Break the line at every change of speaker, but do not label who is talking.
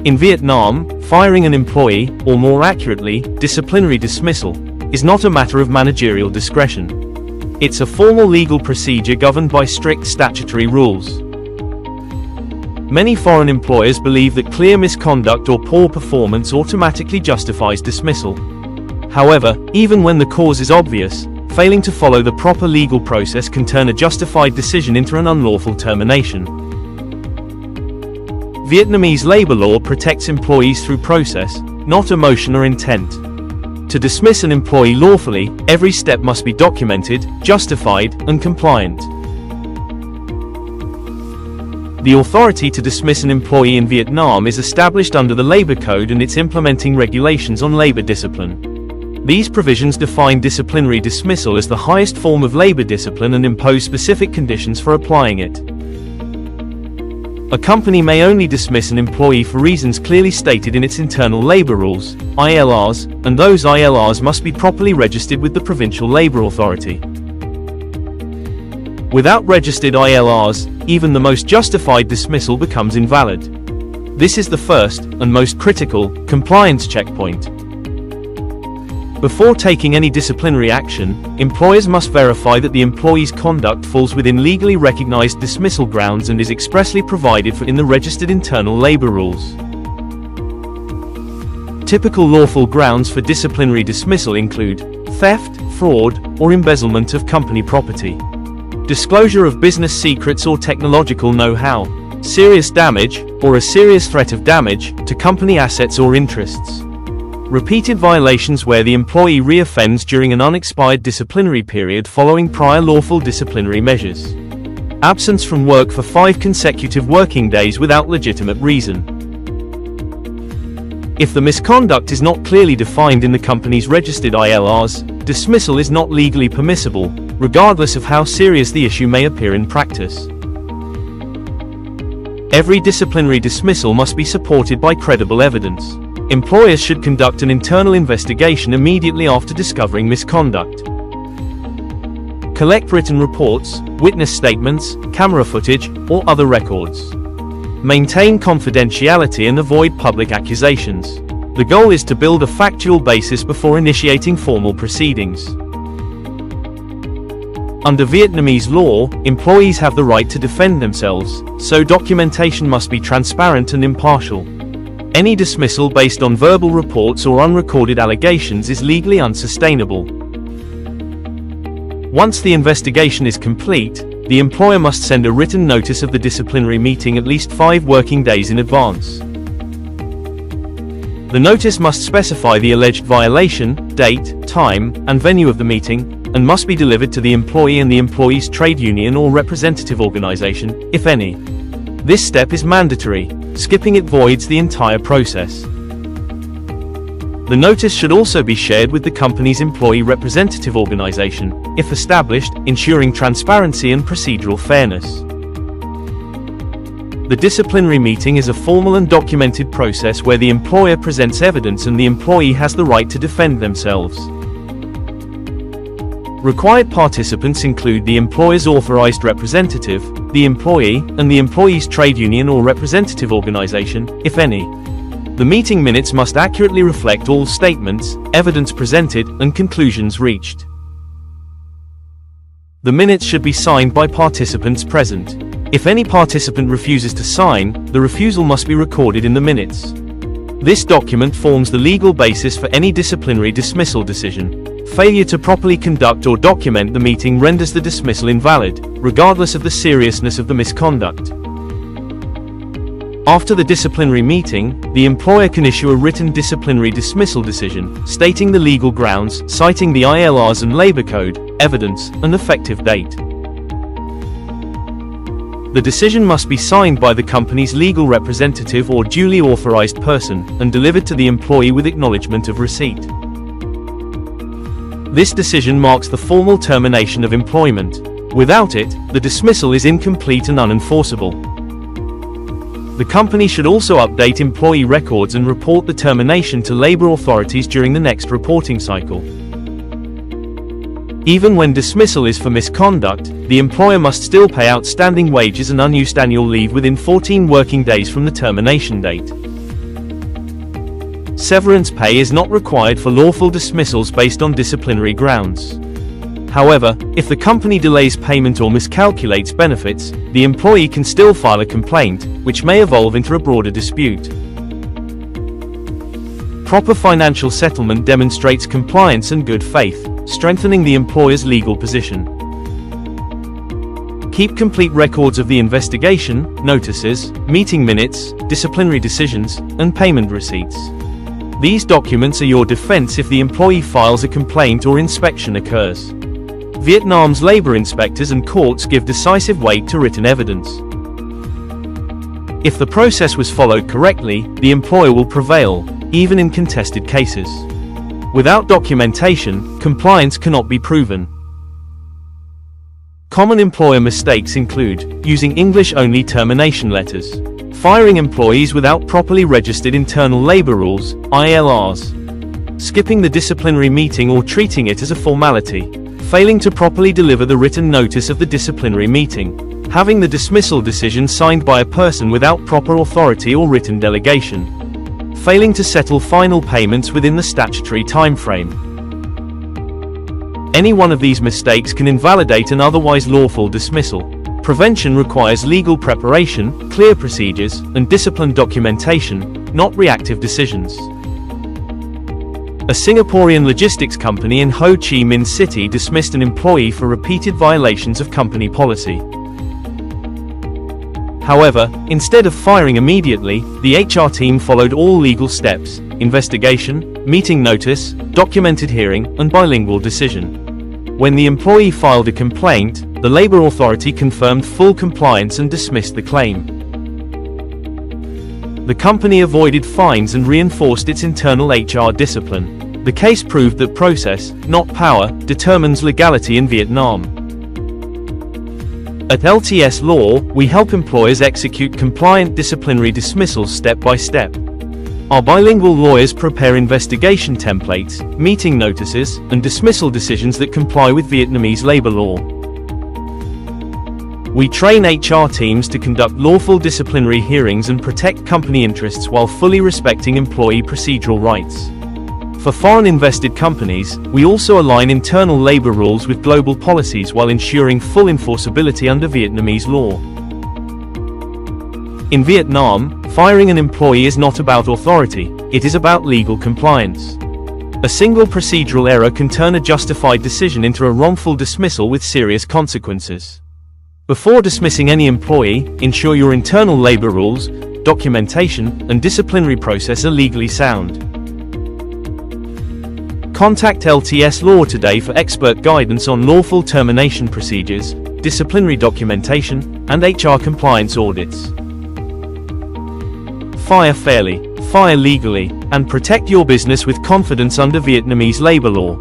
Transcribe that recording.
In Vietnam, firing an employee, or more accurately, disciplinary dismissal, is not a matter of managerial discretion. It's a formal legal procedure governed by strict statutory rules. Many foreign employers believe that clear misconduct or poor performance automatically justifies dismissal. However, even when the cause is obvious, failing to follow the proper legal process can turn a justified decision into an unlawful termination. Vietnamese labor law protects employees through process, not emotion or intent. To dismiss an employee lawfully, every step must be documented, justified, and compliant. The authority to dismiss an employee in Vietnam is established under the Labor Code and its implementing regulations on labor discipline. These provisions define disciplinary dismissal as the highest form of labor discipline and impose specific conditions for applying it. A company may only dismiss an employee for reasons clearly stated in its internal labor rules, ILRs, and those ILRs must be properly registered with the provincial labor authority. Without registered ILRs, even the most justified dismissal becomes invalid. This is the first, and most critical, compliance checkpoint. Before taking any disciplinary action, employers must verify that the employee's conduct falls within legally recognized dismissal grounds and is expressly provided for in the registered internal labor rules. Typical lawful grounds for disciplinary dismissal include theft, fraud, or embezzlement of company property, disclosure of business secrets or technological know-how, serious damage, or a serious threat of damage, to company assets or interests, repeated violations where the employee reoffends during an unexpired disciplinary period following prior lawful disciplinary measures, absence from work for 5 consecutive working days without legitimate reason. If the misconduct is not clearly defined in the company's registered ILRs, dismissal is not legally permissible, regardless of how serious the issue may appear in practice. Every disciplinary dismissal must be supported by credible evidence. Employers should conduct an internal investigation immediately after discovering misconduct. Collect written reports, witness statements, camera footage, or other records. Maintain confidentiality and avoid public accusations. The goal is to build a factual basis before initiating formal proceedings. Under Vietnamese law, employees have the right to defend themselves, so documentation must be transparent and impartial. Any dismissal based on verbal reports or unrecorded allegations is legally unsustainable. Once the investigation is complete, the employer must send a written notice of the disciplinary meeting at least 5 working days in advance. The notice must specify the alleged violation, date, time, and venue of the meeting, and must be delivered to the employee and the employee's trade union or representative organization, if any. This step is mandatory. Skipping it voids the entire process. The notice should also be shared with the company's employee representative organization, if established, ensuring transparency and procedural fairness. The disciplinary meeting is a formal and documented process where the employer presents evidence and the employee has the right to defend themselves. Required participants include the employer's authorized representative, the employee, and the employee's trade union or representative organization, if any. The meeting minutes must accurately reflect all statements, evidence presented, and conclusions reached. The minutes should be signed by participants present. If any participant refuses to sign, the refusal must be recorded in the minutes. This document forms the legal basis for any disciplinary dismissal decision. Failure to properly conduct or document the meeting renders the dismissal invalid, regardless of the seriousness of the misconduct. After the disciplinary meeting, the employer can issue a written disciplinary dismissal decision, stating the legal grounds, citing the ILRs and Labor Code, evidence, and effective date. The decision must be signed by the company's legal representative or duly authorized person, and delivered to the employee with acknowledgement of receipt. This decision marks the formal termination of employment. Without it, the dismissal is incomplete and unenforceable. The company should also update employee records and report the termination to labor authorities during the next reporting cycle. Even when dismissal is for misconduct, the employer must still pay outstanding wages and unused annual leave within 14 working days from the termination date. severance pay is not required for lawful dismissals based on disciplinary grounds. However, if the company delays payment or miscalculates benefits, the employee can still file a complaint, which may evolve into a broader dispute. Proper financial settlement demonstrates compliance and good faith, strengthening the employer's legal position. Keep complete records of the investigation, notices, meeting minutes, disciplinary decisions, and payment receipts. These documents are your defense if the employee files a complaint or inspection occurs. Vietnam's labor inspectors and courts give decisive weight to written evidence. If the process was followed correctly, the employer will prevail, even in contested cases. Without documentation, compliance cannot be proven. Common employer mistakes include using English-only termination letters, firing employees without properly registered internal labor rules, ILRs, skipping the disciplinary meeting or treating it as a formality, failing to properly deliver the written notice of the disciplinary meeting, having the dismissal decision signed by a person without proper authority or written delegation, failing to settle final payments within the statutory timeframe. Any one of these mistakes can invalidate an otherwise lawful dismissal. Prevention requires legal preparation, clear procedures, and disciplined documentation, not reactive decisions. A Singaporean logistics company in Ho Chi Minh City dismissed an employee for repeated violations of company policy. However, instead of firing immediately, the HR team followed all legal steps: investigation, meeting notice, documented hearing, and bilingual decision. When the employee filed a complaint, the labor authority confirmed full compliance and dismissed the claim. The company avoided fines and reinforced its internal HR discipline. The case proved that process, not power, determines legality in Vietnam. At LTS Law, we help employers execute compliant disciplinary dismissals step by step. Our bilingual lawyers prepare investigation templates, meeting notices, and dismissal decisions that comply with Vietnamese labor law. We train HR teams to conduct lawful disciplinary hearings and protect company interests while fully respecting employee procedural rights. For foreign invested companies, we also align internal labor rules with global policies while ensuring full enforceability under Vietnamese law. In Vietnam, firing an employee is not about authority, it is about legal compliance. A single procedural error can turn a justified decision into a wrongful dismissal with serious consequences. Before dismissing any employee, ensure your internal labor rules, documentation, and disciplinary process are legally sound. Contact LTS Law today for expert guidance on lawful termination procedures, disciplinary documentation, and HR compliance audits. Fire fairly, fire legally, and protect your business with confidence under Vietnamese labor law.